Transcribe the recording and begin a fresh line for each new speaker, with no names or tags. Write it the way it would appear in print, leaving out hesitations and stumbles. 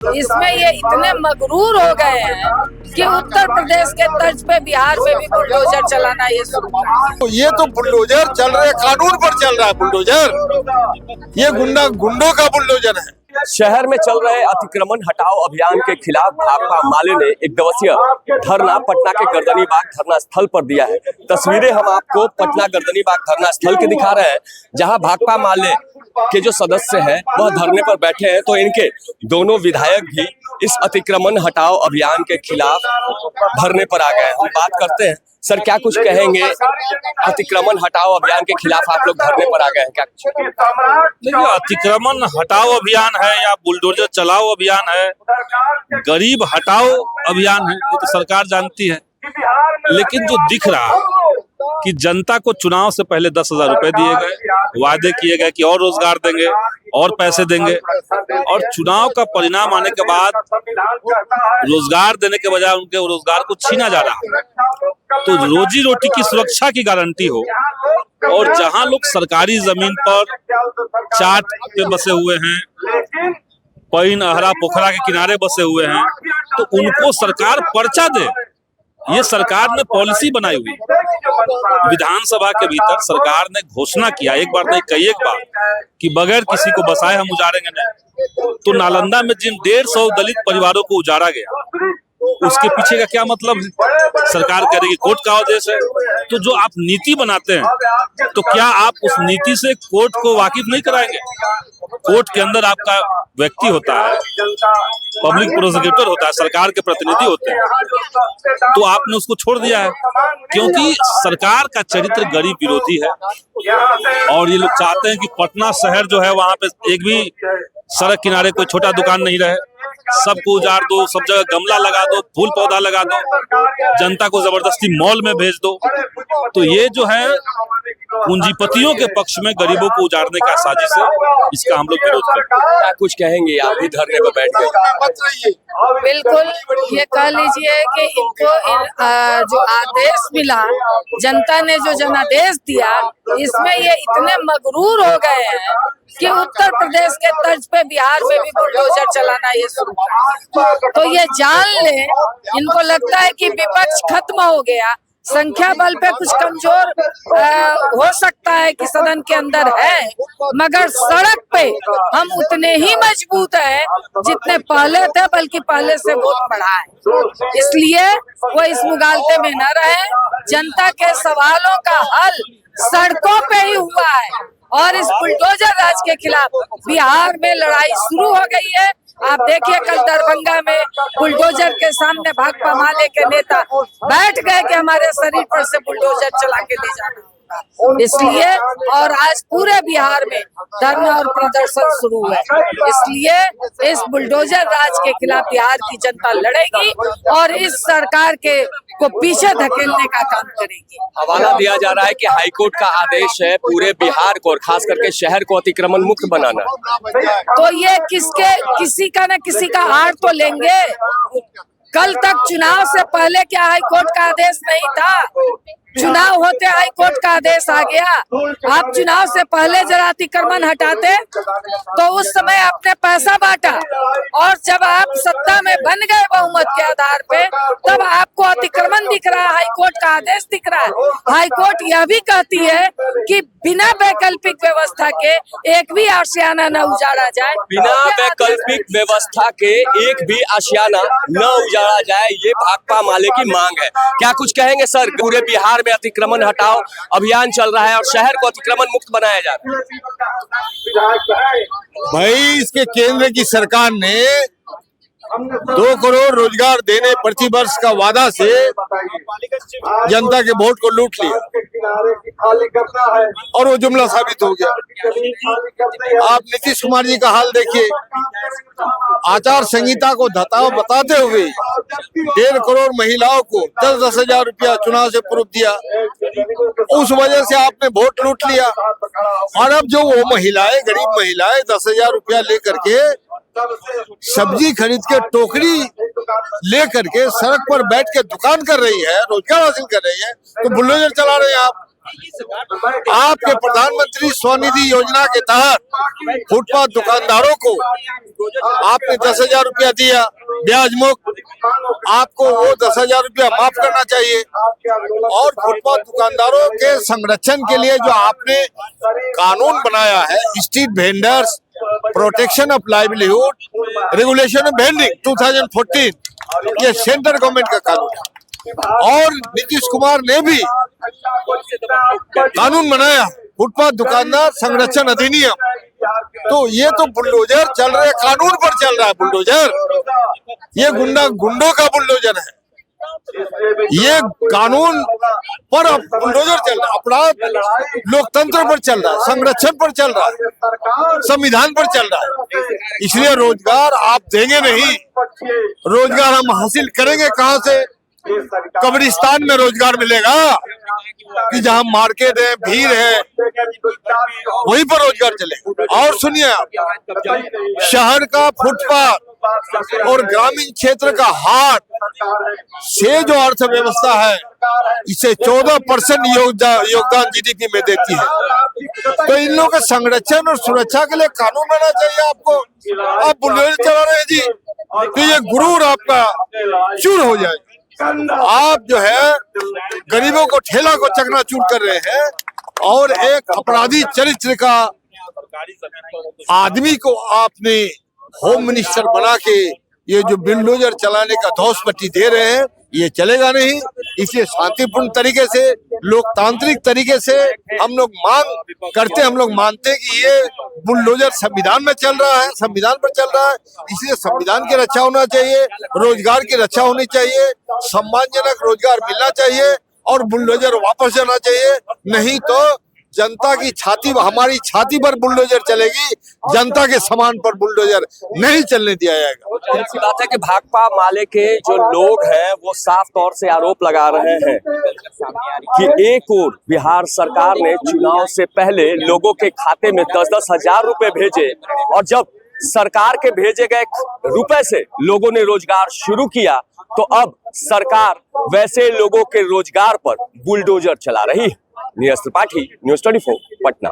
इसमें ये इतने मगरूर हो गए हैं कि उत्तर प्रदेश के तर्ज पे बिहार में भी बुलडोजर चलाना ये शुरू कर दिया।
तो ये तो बुलडोजर चल रहे, कानून पर चल रहा है बुलडोजर। ये गुंडों का बुलडोजर है।
शहर में चल रहे अतिक्रमण हटाओ अभियान के खिलाफ भाकपा माले ने एक दिवसीय धरना पटना के गर्दनीबाग धरना स्थल पर दिया है। तस्वीरें हम आपको पटना गर्दनीबाग धरना स्थल के दिखा रहे हैं, जहां भाकपा माले के जो सदस्य हैं वह धरने पर बैठे हैं। तो इनके दोनों विधायक भी इस अतिक्रमण हटाओ अभियान के खिलाफ धरने पर आ गए हैं। हम बात करते हैं, सर क्या कुछ कहेंगे? अतिक्रमण हटाओ अभियान के खिलाफ आप लोग धरने पर आ गए हैं, क्या कुछ?
देखिए, अतिक्रमण हटाओ अभियान है या बुलडोजर चलाओ अभियान है, गरीब हटाओ अभियान है, ये तो सरकार जानती है। लेकिन जो दिख रहा है कि जनता को चुनाव से पहले 10,000 रुपए दिए गए, वादे किए गए कि और रोजगार देंगे और पैसे देंगे, और चुनाव का परिणाम आने के बाद रोजगार देने के बजाय उनके रोजगार को छीना जा रहा है। तो रोजी रोटी की सुरक्षा की गारंटी हो, और जहां लोग सरकारी जमीन पर चाट पे बसे हुए हैं, पैन अहरा पोखरा के किनारे बसे हुए हैं, तो उनको सरकार पर्चा दे। ये सरकार ने पॉलिसी बनाई हुई। विधानसभा के भीतर सरकार ने घोषणा किया, एक बार नहीं कई एक बार, कि बगैर किसी को बसाए हम उजाड़ेंगे नहीं। तो नालंदा में जिन 150 दलित परिवारों को उजाड़ा गया, उसके पीछे का क्या मतलब है? सरकार कह रही है कोर्ट का आदेश है। तो जो आप नीति बनाते हैं, तो क्या आप उस नीति से कोर्ट को वाकिफ नहीं कराएंगे? कोर्ट के अंदर आपका व्यक्ति होता है, पब्लिक प्रोसिक्यूटर होता है, सरकार के प्रतिनिधि होते हैं, तो आपने उसको छोड़ दिया है क्योंकि सरकार का चरित्र गरीब विरोधी है। और ये लोग चाहते हैं कि पटना शहर जो है वहां पे एक भी सड़क किनारे कोई छोटा दुकान नहीं रहे, सबको उजाड़ दो, सब जगह गमला लगा दो, फूल पौधा लगा दो, जनता को जबरदस्ती मॉल में भेज दो। तो ये जो है पूंजीपतियों के पक्ष में गरीबों को उजाड़ने का साजिश है, इसका हम लोग विरोध करते हैं।
क्या कुछ कहेंगे? आप भी धरने पर बैठ गए।
बिल्कुल, ये कह लीजिए कि इनको जो आदेश मिला, जनता ने जो जनादेश दिया, इसमें ये इतने मगरूर हो गए हैं कि उत्तर प्रदेश के तर्ज पे बिहार में भी बुलडोजर चलाना ये शुरू कर दिया। तो ये जान ले, इनको लगता है कि विपक्ष खत्म हो गया, संख्या बल पे कुछ कमजोर हो सकता है कि सदन के अंदर है, मगर सड़क पे हम उतने ही मजबूत हैं जितने पहले थे, बल्कि पहले से बहुत बढ़ा है। इसलिए वो इस मुगालते में न रहे। जनता के सवालों का हल सड़कों पे ही हुआ है, और इस बुलडोजर राज के खिलाफ बिहार में लड़ाई शुरू हो गई है। आप देखिए, कल दरभंगा में बुलडोजर के सामने भाकपा माले के नेता बैठ गए कि हमारे शरीर पर से बुलडोजर चला के ले जाना होगा। इसलिए, और आज पूरे बिहार में धरना और प्रदर्शन शुरू है। इसलिए इस बुलडोजर राज के खिलाफ बिहार की जनता लड़ेगी और इस सरकार के को पीछे धकेलने का काम करेगी।
हवाला दिया जा रहा है कि हाईकोर्ट का आदेश है पूरे बिहार को और खास करके शहर को अतिक्रमण मुक्त बनाना।
तो ये किसी का न किसी का हार तो लेंगे। कल तक चुनाव से पहले क्या हाईकोर्ट का आदेश नहीं था? चुनाव होते हाईकोर्ट का आदेश आ गया। आप चुनाव से पहले जरा अतिक्रमण हटाते तो उस समय आपने पैसा बांटा, और जब आप सत्ता में बन गए बहुमत के आधार पे, तब आपको अतिक्रमण दिख रहा है, हाईकोर्ट का आदेश दिख रहा है। हाईकोर्ट यह भी कहती है कि बिना वैकल्पिक व्यवस्था के एक भी आशियाना न उजाड़ा जाए।
बिना वैकल्पिक व्यवस्था के एक भी आशियाना न उजाड़ा जाए, ये भाकपा माले की मांग है। क्या कुछ कहेंगे सर? पूरे बिहार में अतिक्रमण हटाओ अभियान चल रहा है और शहर को अतिक्रमण मुक्त बनाया जा रहा है।
भाई, इसके केंद्र की सरकार ने 2 करोड़ रोजगार देने प्रति वर्ष का वादा से जनता के वोट को लूट लिया, और वो जुमला साबित हो गया। आप नीतीश कुमार जी का हाल देखिए, आचार संहिता को धताव बताते हुए 1.5 करोड़ महिलाओं को 10-10 हजार रुपया चुनाव से पूर्व दिया। उस वजह से आपने वोट लूट लिया, और अब जो वो महिलाएं, गरीब महिलाएं 10,000 रुपया लेकर के सब्जी खरीद के टोकरी लेकर के सड़क पर बैठ के दुकान कर रही है, रोजगार हासिल कर रही है, तो बुलडोजर चला रहे हैं आप। आपके प्रधानमंत्री स्वनिधि योजना के तहत फुटपाथ दुकानदारों को आपने 10,000 रुपया दिया ब्याज मुक्त, आपको वो 10,000 रुपया माफ करना चाहिए। और फुटपाथ दुकानदारों के संरक्षण के लिए जो आपने कानून बनाया है, street vendors protection of livelihood regulation of vending 2014, ये सेंट्रल गवर्नमेंट का कानून है। और नीतीश कुमार ने भी कानून बनाया फुटपाथ दुकानदार संरक्षण अधिनियम। तो ये तो बुलडोजर चल रहे, कानून पर चल रहा है बुलडोजर, ये गुंडों का बुलडोजर है, ये कानून पर बुलडोजर चल रहा है, अपराध लोकतंत्र पर चल रहा है, संरक्षण पर चल रहा है, संविधान पर चल रहा है। इसलिए रोजगार आप देंगे नहीं, रोजगार हम हासिल करेंगे कहां से? कब्रिस्तान में रोजगार मिलेगा कि जहां मार्केट है, भीड़ है, वहीं पर रोजगार चलेगा। और सुनिए आप, शहर का फुटपाथ और ग्रामीण क्षेत्र का हाट से जो अर्थव्यवस्था है, इसे 14% योगदान जीडीपी में देती है। तो इन लोगों के संरक्षण और सुरक्षा के लिए कानून बनाना चाहिए आपको। आप बुलडोजर चला रहे हैं जी, तो ये गुरूर आपका चूर हो जाएगा। आप जो है गरीबों को, ठेला को चकनाचूर कर रहे हैं और एक अपराधी चरित्र का आदमी को आपने होम मिनिस्टर बना के ये जो बुलडोजर चलाने का धौंस-पट्टी दे रहे हैं, ये चलेगा नहीं। इसलिए शांतिपूर्ण तरीके से, लोकतांत्रिक तरीके से हम लोग मांग करते, हम लोग मानते हैं कि ये बुलडोजर संविधान में चल रहा है, संविधान पर चल रहा है, इसलिए संविधान की रक्षा होना चाहिए, रोजगार की रक्षा होनी चाहिए, सम्मानजनक रोजगार मिलना चाहिए और बुलडोजर वापस जाना चाहिए। नहीं तो जनता की छाती, हमारी छाती पर बुलडोजर चलेगी, जनता के सामान पर बुलडोजर नहीं चलने दिया जाएगा।
ऐसी बात है कि भाकपा माले के जो लोग हैं वो साफ तौर से आरोप लगा रहे हैं कि एक ओर बिहार सरकार ने चुनाव से पहले लोगों के खाते में 10-10 हजार रुपए भेजे और जब सरकार के भेजे गए रुपए से लोगों ने रोजगार शुरू किया, तो अब सरकार वैसे लोगों के रोजगार पर बुलडोजर चला रही है। नीरज त्रिपाठी, न्यूज़ 24, पटना।